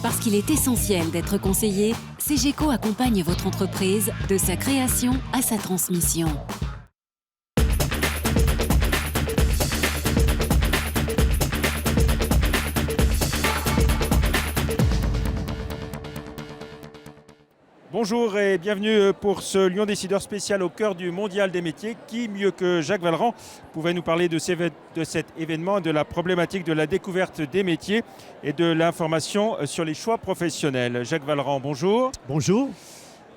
Parce qu'il est essentiel d'être conseillé, CGECO accompagne votre entreprise de sa création à sa transmission. Bonjour et bienvenue pour ce Lyon Décideur spécial au cœur du Mondial des métiers. Qui, mieux que Jacques Vallerand, pouvait nous parler de cet événement, de la problématique de la découverte des métiers et de l'information sur les choix professionnels. Jacques Vallerand, bonjour. Bonjour.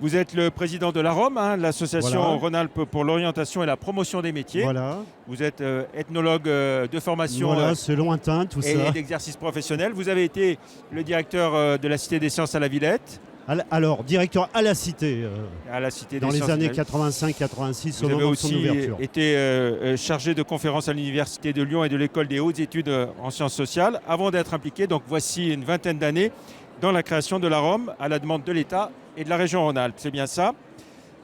Vous êtes le président de l'AROM, l'association Voilà. Rhône-Alpes pour l'orientation et la promotion des métiers. Voilà. Vous êtes ethnologue de formation Voilà, c'est lointain tout et ça. d'exercice professionnel. Vous avez été le directeur de la Cité des Sciences à la Villette. Alors, directeur à la Cité, À la Cité dans des les Sciences années à la- 85-86 Vous au avez moment de son aussi ouverture. été chargé de conférences à l'Université de Lyon et de l'École des hautes études en sciences sociales avant d'être impliqué, donc voici une vingtaine d'années, dans la création de l'AROM à la demande de l'État et de la région Rhône-Alpes. C'est bien ça.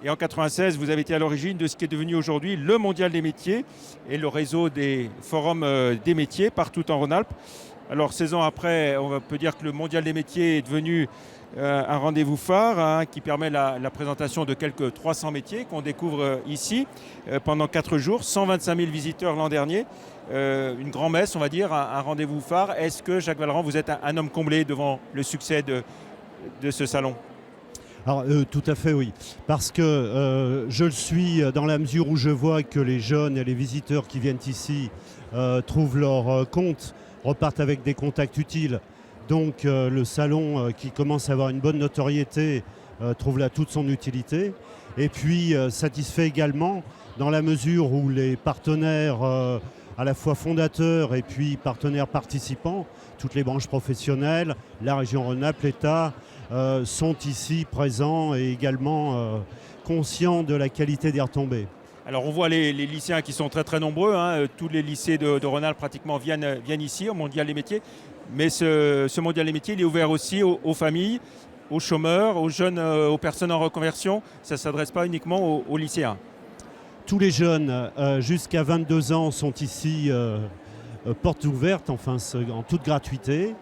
Et en 1996, vous avez été à l'origine de ce qui est devenu aujourd'hui le Mondial des métiers et le réseau des forums des métiers partout en Rhône-Alpes. Alors 16 ans après, on peut dire que le Mondial des métiers est devenu un rendez-vous phare qui permet la présentation de quelques 300 métiers qu'on découvre ici pendant 4 jours, 125 000 visiteurs l'an dernier. Une grand-messe, on va dire, un rendez-vous phare. Est-ce que, Jacques Vallerand, vous êtes un homme comblé devant le succès de ce salon ? Alors, tout à fait, oui. Parce que je le suis dans la mesure où je vois que les jeunes et les visiteurs qui viennent ici trouvent leur compte, repartent avec des contacts utiles. Donc le salon qui commence à avoir une bonne notoriété trouve là toute son utilité. Et puis satisfait également dans la mesure où les partenaires à la fois fondateurs et puis partenaires participants, toutes les branches professionnelles, la région Rhône-Alpes, l'État, sont ici présents et également conscients de la qualité des retombées. Alors on voit les lycéens qui sont très très nombreux, tous les lycées de Rhône-Alpes pratiquement viennent ici au Mondial des métiers, mais ce Mondial des métiers il est ouvert aussi aux familles, aux chômeurs, aux jeunes, aux personnes en reconversion, ça ne s'adresse pas uniquement aux lycéens. Tous les jeunes jusqu'à 22 ans sont ici portes ouvertes, enfin en toute gratuité.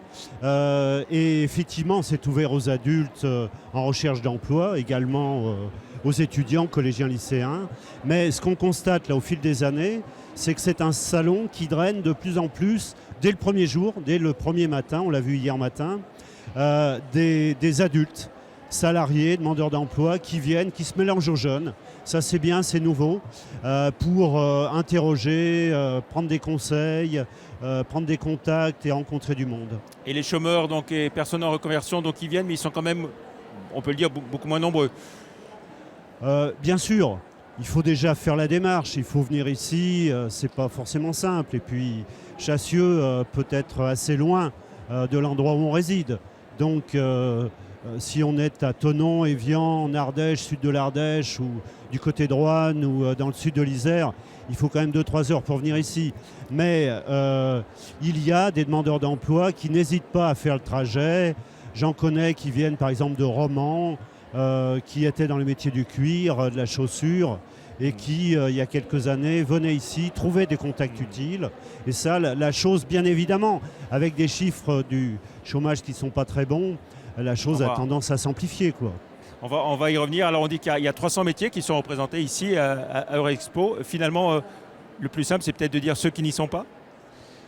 Et effectivement, c'est ouvert aux adultes en recherche d'emploi, également aux étudiants, collégiens, lycéens. Mais ce qu'on constate là au fil des années, c'est que c'est un salon qui draine de plus en plus, dès le premier jour, dès le premier matin, on l'a vu hier matin, des adultes, salariés, demandeurs d'emploi qui viennent, qui se mélangent aux jeunes. Ça c'est bien, c'est nouveau, pour interroger, prendre des conseils, prendre des contacts et rencontrer du monde. Et les chômeurs donc, et personnes en reconversion donc, ils viennent, mais ils sont quand même, on peut le dire, beaucoup moins nombreux. Bien sûr, il faut déjà faire la démarche, il faut venir ici, c'est pas forcément simple. Et puis Chassieux peut être assez loin de l'endroit où on réside. Donc si on est à Thonon, Évian, en Ardèche, sud de l'Ardèche, ou du côté de Roanne, ou dans le sud de l'Isère, il faut quand même 2-3 heures pour venir ici. Mais il y a des demandeurs d'emploi qui n'hésitent pas à faire le trajet. J'en connais qui viennent par exemple de Romans, qui étaient dans les métiers du cuir, de la chaussure, et qui, il y a quelques années, venaient ici, trouvaient des contacts utiles. Et ça, la chose, bien évidemment, avec des chiffres du chômage qui ne sont pas très bons, la chose a tendance à s'amplifier, quoi. On va y revenir. Alors on dit qu'il y a 300 métiers qui sont représentés ici à Eurexpo. Finalement, le plus simple, c'est peut-être de dire ceux qui n'y sont pas.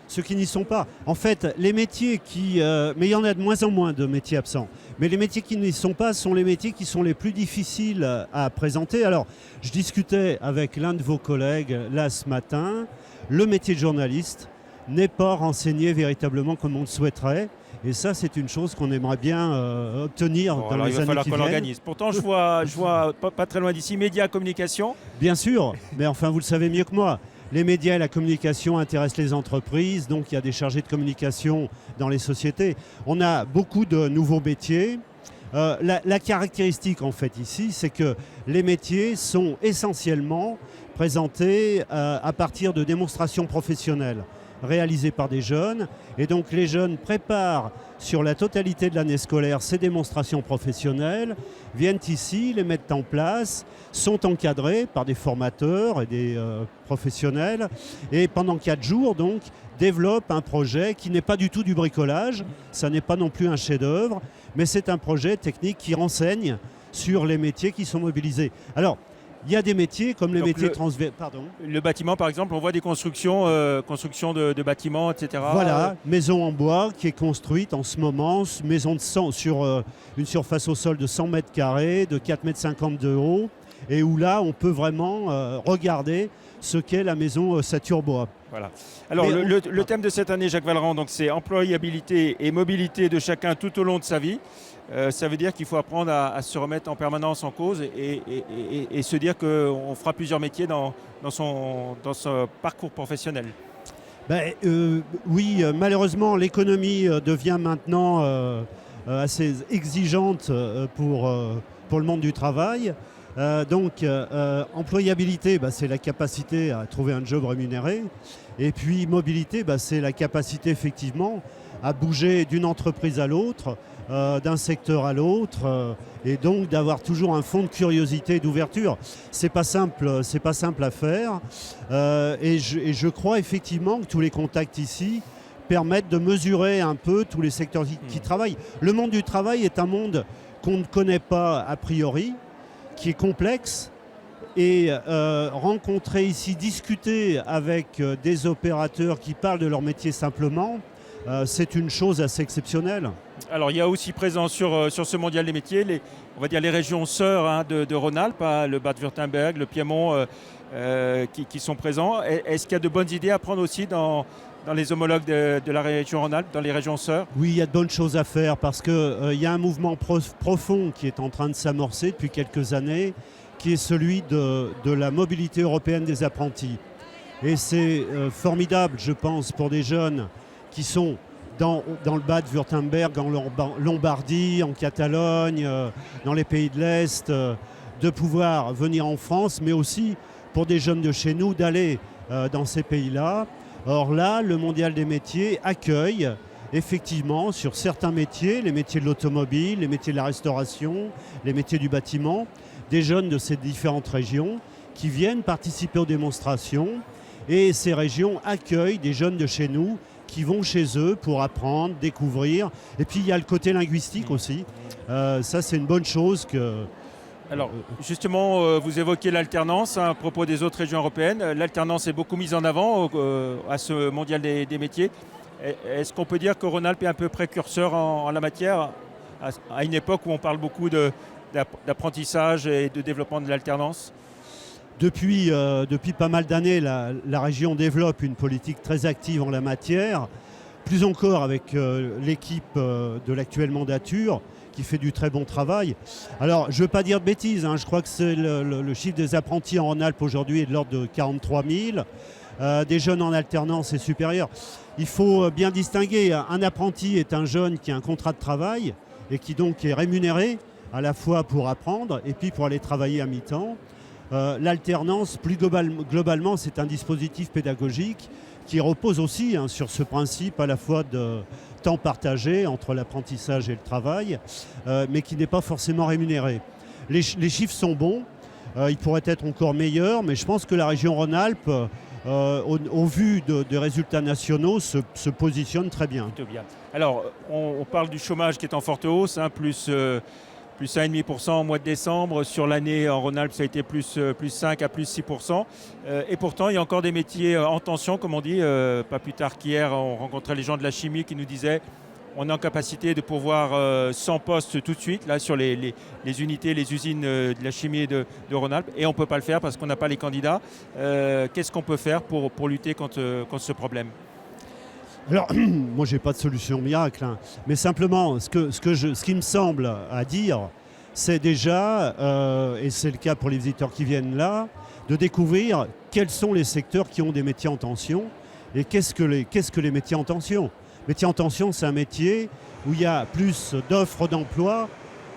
Ceux qui n'y sont pas. En fait, les métiers qui... mais il y en a de moins en moins de métiers absents. Mais les métiers qui n'y sont pas sont les métiers qui sont les plus difficiles à présenter. Alors, je discutais avec l'un de vos collègues là ce matin. Le métier de journaliste n'est pas renseigné véritablement comme on le souhaiterait. Et ça, c'est une chose qu'on aimerait bien obtenir dans les années qui viennent. Il va falloir qu'on l'organise. Pourtant, je vois pas très loin d'ici, médias, communication. Bien sûr, mais enfin, vous le savez mieux que moi. Les médias et la communication intéressent les entreprises, donc il y a des chargés de communication dans les sociétés. On a beaucoup de nouveaux métiers. La caractéristique, en fait, ici, c'est que les métiers sont essentiellement présentés à partir de démonstrations professionnelles réalisées par des jeunes. Et donc, les jeunes préparent sur la totalité de l'année scolaire ces démonstrations professionnelles, viennent ici, les mettent en place, sont encadrés par des formateurs et des professionnels, et pendant 4 jours, donc, développent un projet qui n'est pas du tout du bricolage, ça n'est pas non plus un chef-d'œuvre, mais c'est un projet technique qui renseigne sur les métiers qui sont mobilisés. Alors, il y a des métiers comme les métiers transversaux. Pardon. Le bâtiment, par exemple, on voit des constructions de bâtiments, etc. Voilà, maison en bois qui est construite en ce moment, maison de 100, sur une surface au sol de 100 mètres carrés, de 4,50 mètres de haut, et où là, on peut vraiment regarder ce qu'est la maison Saturbois. Voilà. Alors, le thème de cette année, Jacques Vallerand, donc, c'est employabilité et mobilité de chacun tout au long de sa vie. Ça veut dire qu'il faut apprendre à se remettre en permanence en cause et se dire qu'on fera plusieurs métiers dans son parcours professionnel. Oui, malheureusement, l'économie devient maintenant assez exigeante pour le monde du travail. Donc, employabilité, c'est la capacité à trouver un job rémunéré. Et puis, mobilité, c'est la capacité, effectivement, à bouger d'une entreprise à l'autre, d'un secteur à l'autre, et donc d'avoir toujours un fond de curiosité et d'ouverture. C'est pas simple à faire. Et je crois effectivement que tous les contacts ici permettent de mesurer un peu tous les secteurs qui travaillent. Le monde du travail est un monde qu'on ne connaît pas a priori, qui est complexe, et rencontrer ici, discuter avec des opérateurs qui parlent de leur métier simplement, c'est une chose assez exceptionnelle. Alors il y a aussi présent sur ce mondial des métiers, on va dire les régions sœurs de Rhône-Alpes, le Bade-Wurtemberg, le Piémont, qui sont présents. Est-ce qu'il y a de bonnes idées à prendre aussi dans les homologues de la région Rhône-Alpes, dans les régions sœurs? Oui, il y a de bonnes choses à faire parce qu'il y a un mouvement profond qui est en train de s'amorcer depuis quelques années, qui est celui de la mobilité européenne des apprentis. Et c'est formidable, je pense, pour des jeunes qui sont dans le Bade-Wurtemberg, en Lombardie, en Catalogne, dans les pays de l'Est, de pouvoir venir en France, mais aussi pour des jeunes de chez nous d'aller dans ces pays-là. Or là, le Mondial des métiers accueille effectivement sur certains métiers, les métiers de l'automobile, les métiers de la restauration, les métiers du bâtiment, des jeunes de ces différentes régions qui viennent participer aux démonstrations, et ces régions accueillent des jeunes de chez nous qui vont chez eux pour apprendre, découvrir. Et puis il y a le côté linguistique aussi. Ça, c'est une bonne chose que... Alors justement, vous évoquez l'alternance à propos des autres régions européennes. L'alternance est beaucoup mise en avant à ce mondial des métiers. Est-ce qu'on peut dire que Rhône-Alpes est un peu précurseur en la matière, à une époque où on parle beaucoup d'apprentissage et de développement de l'alternance? Depuis pas mal d'années, la région développe une politique très active en la matière, plus encore avec l'équipe de l'actuelle mandature qui fait du très bon travail. Alors, je ne veux pas dire de bêtises, je crois que c'est le chiffre des apprentis en Rhône-Alpes aujourd'hui est de l'ordre de 43 000. Des jeunes en alternance est supérieur. Il faut bien distinguer, un apprenti est un jeune qui a un contrat de travail et qui donc est rémunéré à la fois pour apprendre et puis pour aller travailler à mi-temps. L'alternance, plus globalement, c'est un dispositif pédagogique qui repose aussi sur ce principe à la fois de temps partagé entre l'apprentissage et le travail, mais qui n'est pas forcément rémunéré. Les chiffres sont bons, ils pourraient être encore meilleurs, mais je pense que la région Rhône-Alpes, au vu des résultats nationaux, se positionne très bien. Plutôt bien. Alors, on parle du chômage qui est en forte hausse, plus 1,5% au mois de décembre. Sur l'année, en Rhône-Alpes, ça a été plus 5 à plus 6%. Et pourtant, il y a encore des métiers en tension, comme on dit. Pas plus tard qu'hier, on rencontrait les gens de la chimie qui nous disaient on est en capacité de pourvoir 100 postes tout de suite, là, sur les unités, les usines de la chimie de Rhône-Alpes. Et on ne peut pas le faire parce qu'on n'a pas les candidats. Qu'est-ce qu'on peut faire pour lutter contre ce problème ? Alors, moi, je n'ai pas de solution miracle, mais simplement, ce qui me semble à dire, c'est déjà, et c'est le cas pour les visiteurs qui viennent là, de découvrir quels sont les secteurs qui ont des métiers en tension et qu'est-ce que les métiers en tension. Métier en tension, c'est un métier où il y a plus d'offres d'emploi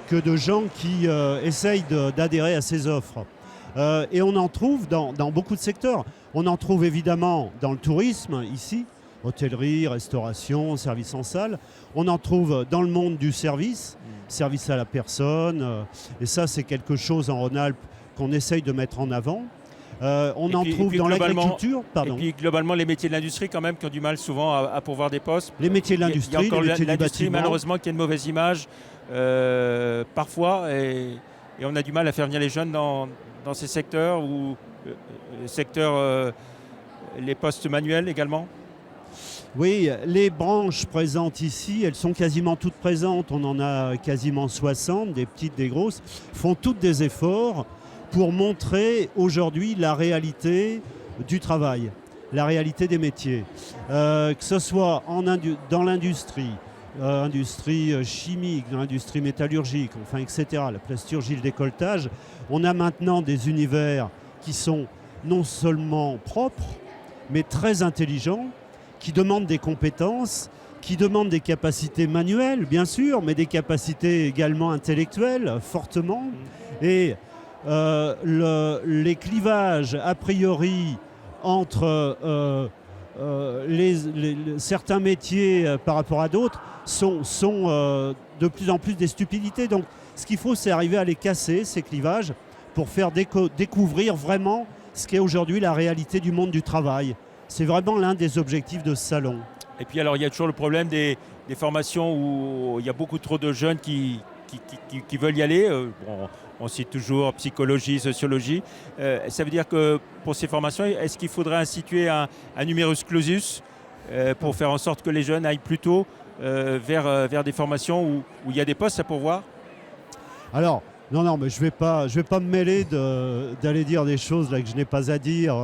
que de gens qui essayent d'adhérer à ces offres. Et on en trouve dans beaucoup de secteurs. On en trouve évidemment dans le tourisme, ici, hôtellerie, restauration, service en salle. On en trouve dans le monde du service à la personne. Et ça, c'est quelque chose en Rhône-Alpes qu'on essaye de mettre en avant. On en trouve dans l'agriculture. Et puis globalement, les métiers de l'industrie quand même qui ont du mal souvent à pourvoir des postes. Les métiers de l'industrie, il y a encore les métiers du l'industrie bâtiment. malheureusement qui a une mauvaise image parfois et on a du mal à faire venir les jeunes dans ces secteurs ou les postes manuels également. Oui, les branches présentes ici, elles sont quasiment toutes présentes. On en a quasiment 60, des petites, des grosses, font toutes des efforts pour montrer aujourd'hui la réalité du travail, la réalité des métiers. Que ce soit dans l'industrie, industrie chimique, l'industrie métallurgique, enfin, etc., la plasturgie, le décolletage, on a maintenant des univers qui sont non seulement propres, mais très intelligents, qui demandent des compétences, qui demandent des capacités manuelles, bien sûr, mais des capacités également intellectuelles, fortement. Et les clivages, a priori, entre certains métiers par rapport à d'autres sont de plus en plus des stupidités. Donc, ce qu'il faut, c'est arriver à les casser, ces clivages, pour faire découvrir vraiment ce qu'est aujourd'hui la réalité du monde du travail. C'est vraiment l'un des objectifs de ce salon. Et puis alors il y a toujours le problème des formations où il y a beaucoup trop de jeunes qui veulent y aller. On cite toujours psychologie, sociologie. Ça veut dire que pour ces formations, est-ce qu'il faudrait instituer un numerus clausus pour faire en sorte que les jeunes aillent plutôt vers des formations où il y a des postes à pourvoir ? Alors, non, mais je vais pas me mêler d'aller dire des choses là que je n'ai pas à dire.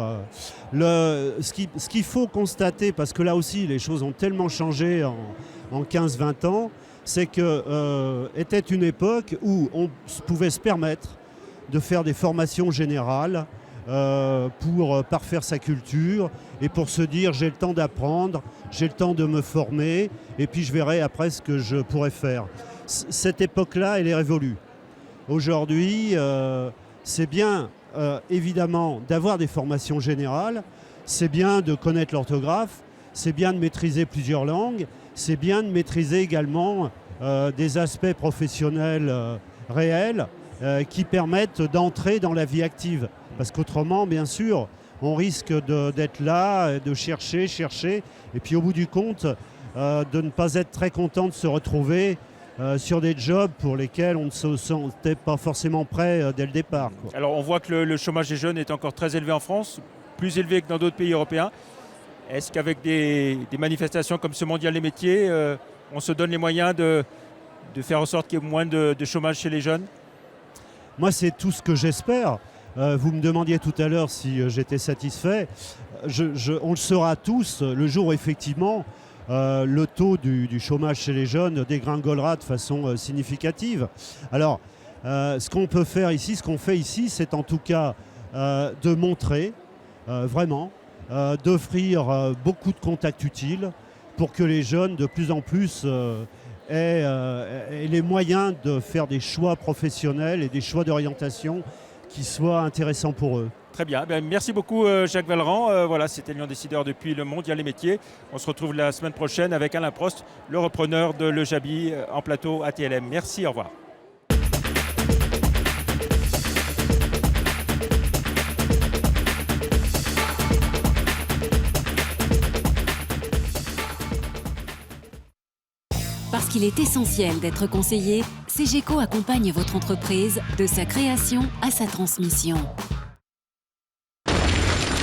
Ce qu'il faut constater, parce que là aussi les choses ont tellement changé en 15-20 ans, c'est que était une époque où on pouvait se permettre de faire des formations générales pour parfaire sa culture et pour se dire j'ai le temps d'apprendre, j'ai le temps de me former et puis je verrai après ce que je pourrais faire. Cette époque-là, elle est révolue. Aujourd'hui, c'est bien évidemment d'avoir des formations générales, c'est bien de connaître l'orthographe, c'est bien de maîtriser plusieurs langues, c'est bien de maîtriser également des aspects professionnels réels qui permettent d'entrer dans la vie active. Parce qu'autrement, bien sûr, on risque d'être là, de chercher, et puis au bout du compte, de ne pas être très content de se retrouver sur des jobs pour lesquels on ne se sentait pas forcément prêt dès le départ, quoi. Alors on voit que le chômage des jeunes est encore très élevé en France, plus élevé que dans d'autres pays européens. Est-ce qu'avec des manifestations comme ce Mondial des métiers, on se donne les moyens de faire en sorte qu'il y ait moins de chômage chez les jeunes ? Moi, c'est tout ce que j'espère. Vous me demandiez tout à l'heure si j'étais satisfait. On le sera tous le jour où effectivement le taux du chômage chez les jeunes dégringolera de façon significative. Alors, ce qu'on peut faire ici, ce qu'on fait ici, c'est en tout cas de montrer vraiment, d'offrir beaucoup de contacts utiles pour que les jeunes de plus en plus aient les moyens de faire des choix professionnels et des choix d'orientation qui soient intéressants pour eux. Très bien. Merci beaucoup Jacques Vallerand. Voilà, c'était Lyon Décideur depuis le Mondial des métiers. On se retrouve la semaine prochaine avec Alain Prost, le repreneur de Le Jabi en plateau à TLM. Merci, au revoir. Parce qu'il est essentiel d'être conseillé, CGECO accompagne votre entreprise de sa création à sa transmission.